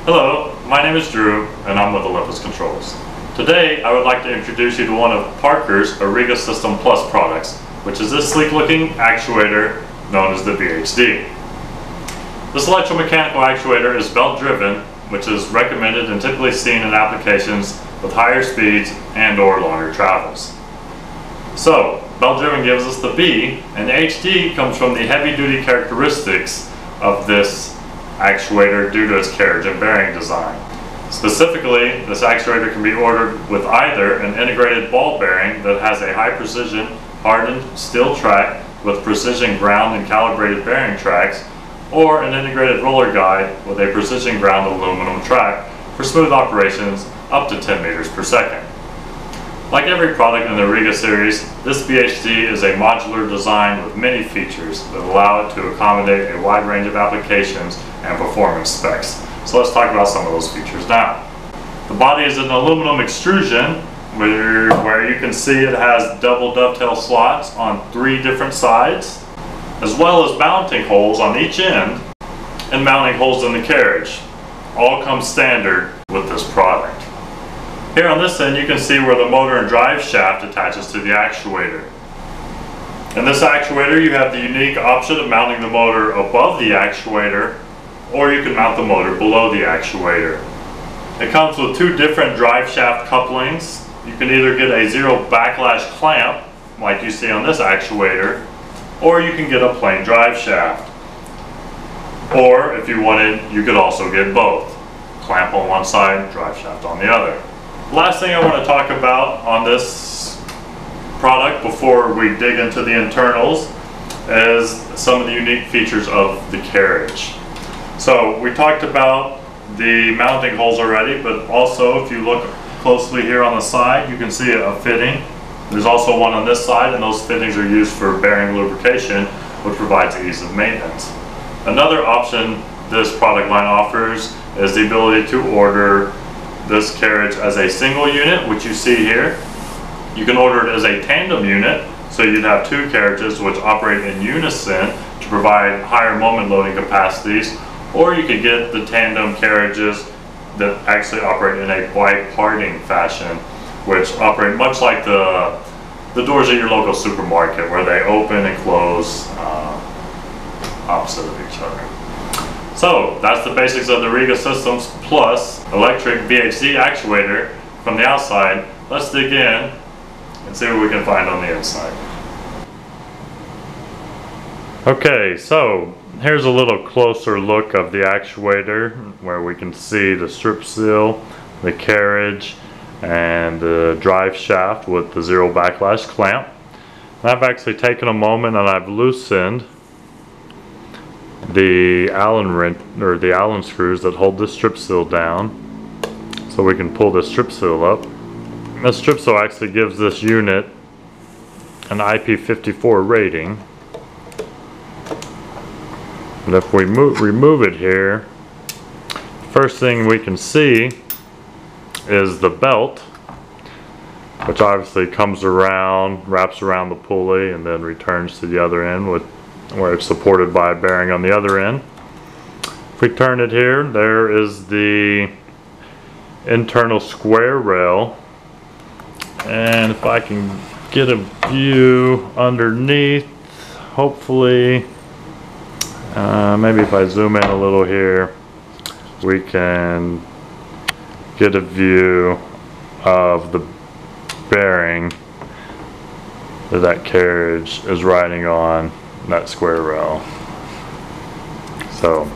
Hello, my name is Drew and I'm with Olympus Controls. Today I would like to introduce you to one of Parker's Origa System Plus products, which is this sleek looking actuator known as the VHD. This electromechanical actuator is belt driven, which is recommended and typically seen in applications with higher speeds and or longer travels. So, belt driven gives us the B, and the HD comes from the heavy duty characteristics of this actuator due to its carriage and bearing design. Specifically, this actuator can be ordered with either an integrated ball bearing that has a high precision hardened steel track with precision ground and calibrated bearing tracks, or an integrated roller guide with a precision ground aluminum track for smooth operations up to 10 meters per second. Like every product in the Origa series, this VHD is a modular design with many features that allow it to accommodate a wide range of applications and performance specs. So let's talk about some of those features now. The body is an aluminum extrusion where you can see it has double dovetail slots on 3 different sides, as well as mounting holes on each end and mounting holes in the carriage. All come standard with this product. Here on this end you can see where the motor and drive shaft attaches to the actuator. In this actuator you have the unique option of mounting the motor above the actuator, or you can mount the motor below the actuator. It comes with 2 different drive shaft couplings. You can either get a zero backlash clamp like you see on this actuator, or you can get a plain drive shaft. Or if you wanted, you could also get both. Clamp on one side, drive shaft on the other. Last thing I want to talk about on this product before we dig into the internals is some of the unique features of the carriage. So we talked about the mounting holes already, but also if you look closely here on the side, you can see a fitting. There's also one on this side, and those fittings are used for bearing lubrication, which provides ease of maintenance. Another option this product line offers is the ability to order this carriage as a single unit, which you see here. You can order it as a tandem unit, so you'd have 2 carriages which operate in unison to provide higher moment loading capacities, or you could get the tandem carriages that actually operate in a biparting fashion, which operate much like the doors at your local supermarket, where they open and close opposite of each other. So that's the basics of the Origa Systems Plus electric VHD actuator from the outside. Let's dig in and see what we can find on the inside. Okay, so here's a little closer look of the actuator, where we can see the strip seal, the carriage, and the drive shaft with the zero backlash clamp. And I've actually taken a moment and I've loosened the Allen screws that hold this strip seal down, so we can pull this strip seal up. This strip seal actually gives this unit an IP54 rating. And if we remove it here, first thing we can see is the belt, which obviously comes around, wraps around the pulley, and then returns to the other end where it's supported by a bearing on the other end. If we turn it here, there is the internal square rail, and if I can get a view underneath, hopefully, maybe if I zoom in a little here, we can get a view of the bearing that carriage is riding on, that square rail. So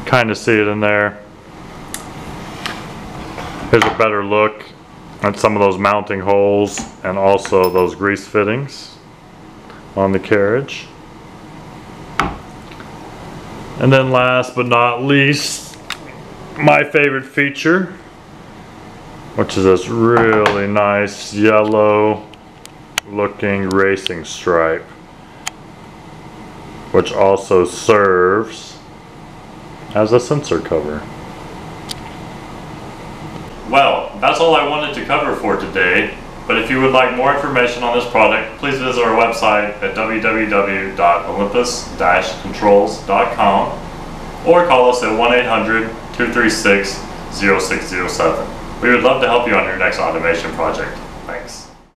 kind of see it in there. Here's a better look at some of those mounting holes and also those grease fittings on the carriage. And then last but not least, my favorite feature, which is this really nice yellow looking racing stripe, which also serves as a sensor cover. Well, that's all I wanted to cover for today. But if you would like more information on this product, please visit our website at www.olympus-controls.com. or call us at 1-800-236-0607. We would love to help you on your next automation project. Thanks.